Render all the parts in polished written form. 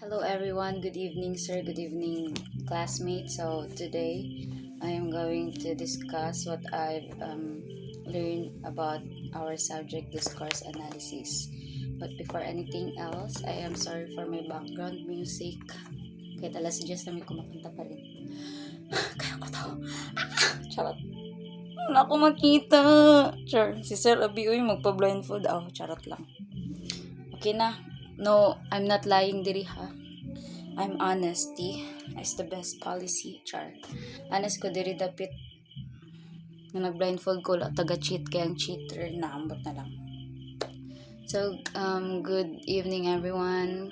Hello everyone, good evening sir, good evening classmates. So today I am going to discuss what I've learned about our subject discourse analysis. But before anything else, I am sorry for my background music. Kahit alas 10 na may kumakanta pa rin. Kaya ko to. Charot. Wala ako makita. Sure, si Sir Abi, magpa-blindfold ako. Charot lang. Okay na. No, I'm not lying diri ha. I'm honesty is the best policy, char. Honest ko diri dapit na nag-blindfold ko taga-cheat kaya ang cheater naambot na lang. So, good evening everyone.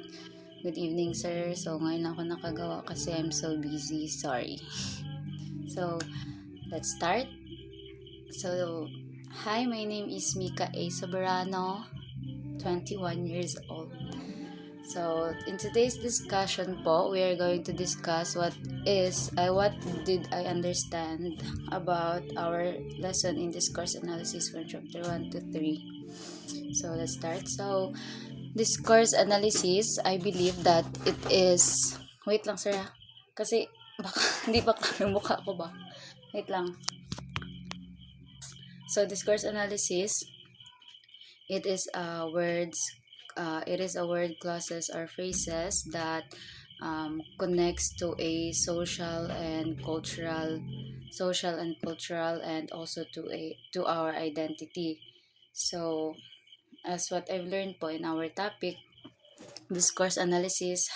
Good evening sir. So, ngayon ako nakagawa kasi I'm so busy. Sorry. So, let's start. So, hi, my name is Mika A. Soberano, 21 years old. So, in today's discussion po, we are going to discuss what did I understand about our lesson in discourse analysis from chapter 1 to 3. So, let's start. So, discourse analysis, I believe that it is, wait lang sir kasi baka, hindi ba klaro yung mukha ko ba? Wait lang. So, discourse analysis, it is a word clauses or phrases that connects to a social and cultural and also to our identity. So as what I've learned po in our topic, discourse analysis,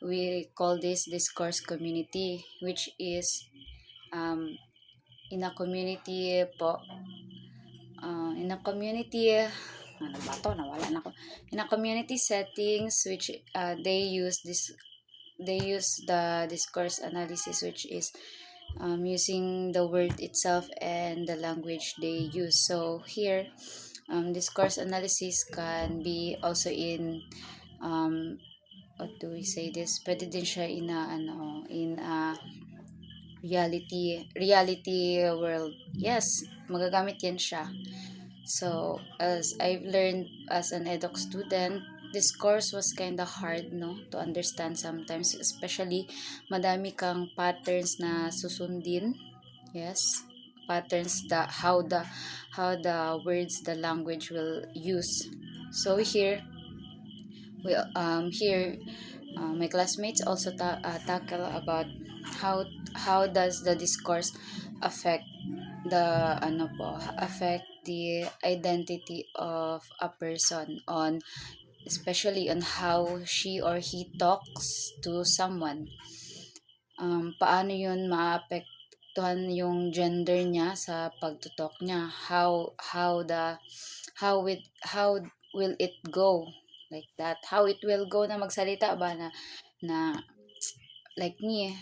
we call this discourse community, which is in a community po, in a community, ano ba to, nawala na ako, in a community settings which they use the discourse analysis, which is using the word itself and the language they use. So here, discourse analysis can be also in what do we say this, pwede din siya in a reality world. Yes, magagamit yan siya. So as I've learned as an edX student, this course was kind of hard to understand sometimes, especially madami kang patterns na susundin. Yes, patterns, how the words, the language will use. So here my classmates also tackle about how does the discourse affect the identity of a person, on especially on how she or he talks to someone. Paano yun maapektuhan yung gender niya sa pagtutok niya? How will it go, like that? How it will go na magsalita ba na like me,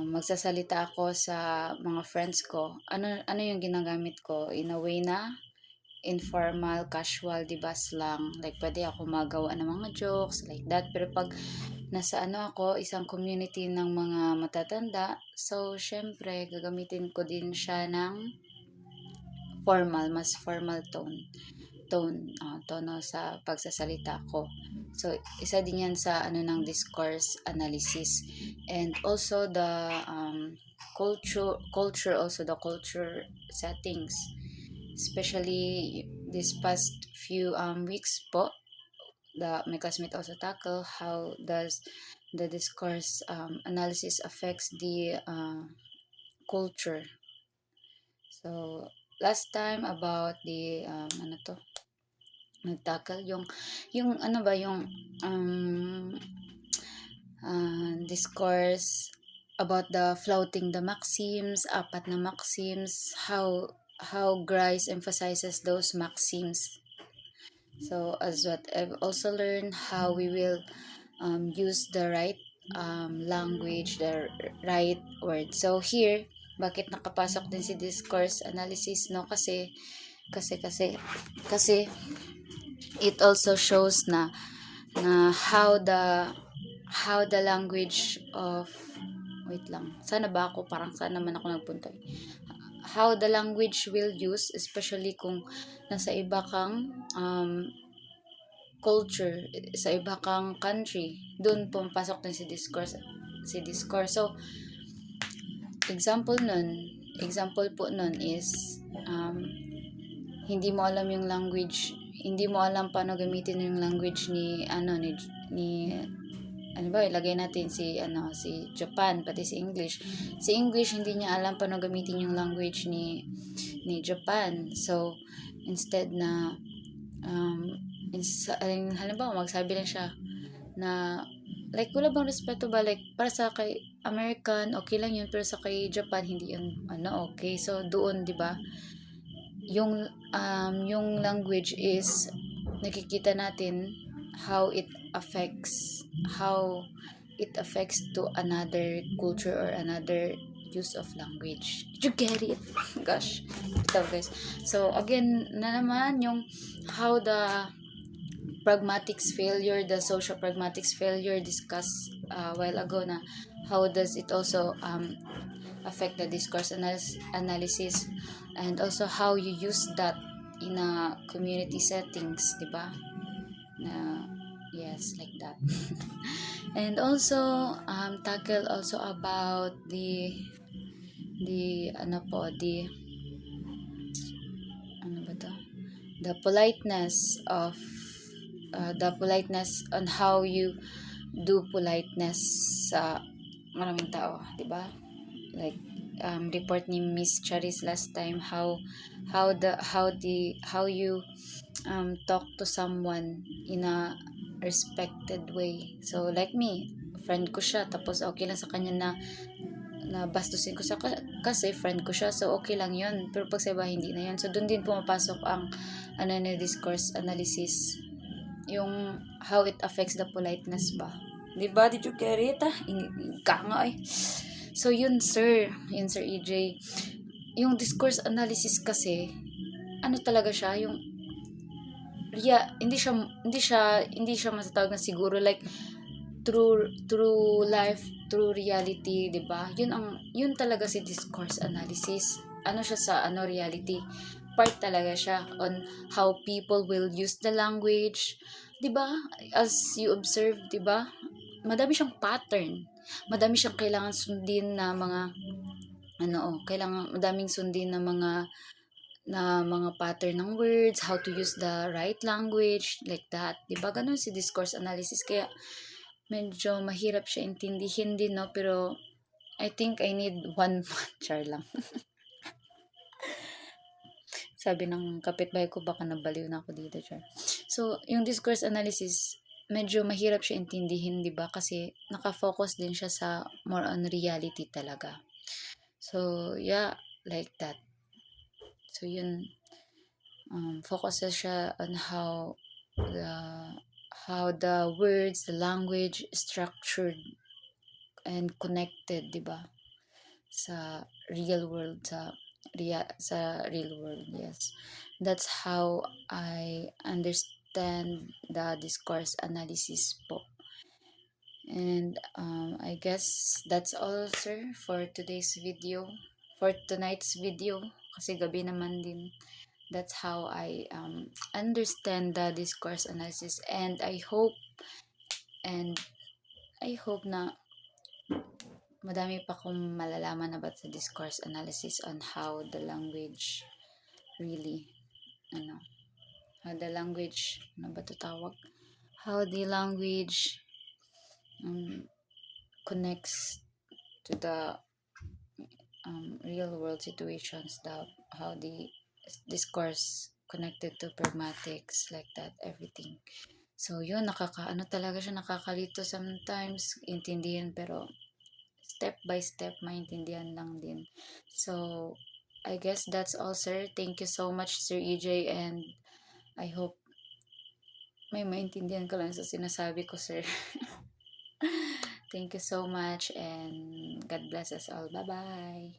magsasalita ako sa mga friends ko. Ano yung ginagamit ko? In a way na informal, casual, diba, slang. Like, pwede ako magawa ng mga jokes, like that. Pero pag nasa ako, isang community ng mga matatanda, so, syempre, gagamitin ko din siya ng mas formal tono sa pagsasalita ko. So, isa din yan sa ng discourse analysis. And also the culture also, the culture settings. Especially this past few weeks po, my classmate also tackle how does the discourse analysis affects the culture. So, last time about the nagtackle yung discourse about the flouting the maxims, apat na maxims, how Grice emphasizes those maxims. So as what I've also learned, how we will use the right language, the right word. So here, bakit nakapasok din si discourse analysis, no? Kasi it also shows na how the language of, wait lang, sana man ako nagpunta, how the language will use, especially kung nasa iba kang culture, sa iba kang country, doon pumapasok din si discourse. So, example po nun is, hindi mo alam yung language, hindi mo alam paano gamitin yung language ni ano ba, ilagay natin si Japan, pati si English. Si English, hindi niya alam paano gamitin yung language ni Japan. So, instead na, halimbawa, magsabi lang siya na, like, wala bang respeto ba? Like, para sa kay American, okay lang yun, pero sa kay Japan, hindi yun, okay. So, doon, di ba, yung language is, nakikita natin how it affects to another culture or another use of language. Did you get it? Gosh, ito guys. So again na naman yung how the social pragmatics failure discussed a while ago, na how does it also affect the discourse analysis, and also how you use that in a community settings, diba? Na yes, like that. And also tackle also about the ano ba to, the politeness on how you do politeness sa maraming tao, di ba? Like report ni Miss Charis last time, how you talk to someone in a respected way. So like me, friend ko siya, tapos okay lang sa kanya na bastusin ko kasi friend ko siya, so okay lang yun. Pero pag sa iba, hindi na yun. So doon din pumapasok ang discourse analysis, yung how it affects the politeness ba, diba? Did you get it? Nga eh. So yun sir EJ, yung discourse analysis kasi talaga siya, yung hindi siya matatawag na siguro like true life, true reality, 'di ba? Yun talaga si discourse analysis. Siya sa reality. Part talaga siya on how people will use the language, 'di ba? As you observe, 'di ba? Madami siyang pattern. Madami siyang kailangan sundin na mga madaming sundin na mga pattern ng words, how to use the right language, like that. Diba? Ganun si discourse analysis. Kaya, medyo mahirap siya intindihin din, no? Pero, I think I need 1 month. Char lang. Sabi ng kapitbahay ko, baka nabaliw na ako dito, char. So, yung discourse analysis, medyo mahirap siya intindihin, diba? Kasi, nakafocus din siya sa more on reality talaga. So, yeah, like that. So, yun, focuses siya on how the words, the language structured and connected, diba? Sa real world, sa real world, yes. That's how I understand the discourse analysis po. And I guess that's all, sir, for tonight's video, kasi gabi naman din. That's how I understand the discourse analysis, and I hope na madami pa akong malalaman about the discourse analysis on how the language really how the language connects to the real world situations, how the discourse connected to pragmatics, like that, everything. So yun, talaga siya, nakakalito sometimes intindihan, pero step by step maintindihan lang din. So I guess that's all, sir. Thank you so much, Sir EJ, and I hope may maintindihan ka lang sa sinasabi ko, sir. Thank you so much, and God bless us all. Bye-bye.